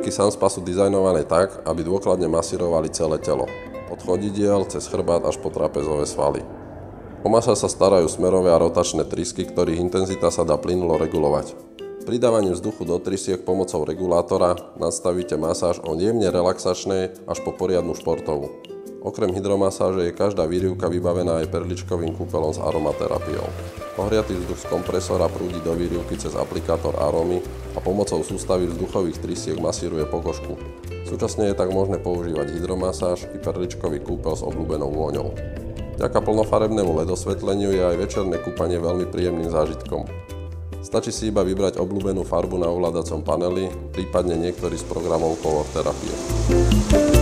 Perličky Sunspa sú dizajnované tak, aby dôkladne masírovali celé telo. Od chodidiel cez chrbát až po trapezové svaly. O masáž sa starajú smerové a rotačné trysky, ktorých intenzita sa dá plynulo regulovať. Pridávaním vzduchu do trysiek pomocou regulátora nastavíte masáž od jemne relaxačnej až po poriadnu športovú. Okrem hydromasáže je každá výrivka vybavená aj perličkovým kúpelom s aromaterapiou. Ohriatý vzduch z kompresora prúdi do výrivky cez aplikátor arómy a pomocou sústavy vzduchových trysiek masíruje pokožku. Súčasne je tak možné používať hydromasáž i perličkový kúpel s obľúbenou vôňou. Vďaka plnofarebnému LED osvetleniu je aj večerné kúpanie veľmi príjemným zážitkom. Stačí si iba vybrať obľúbenú farbu na ovládacom paneli, prípadne niektorý z programov Color terapie.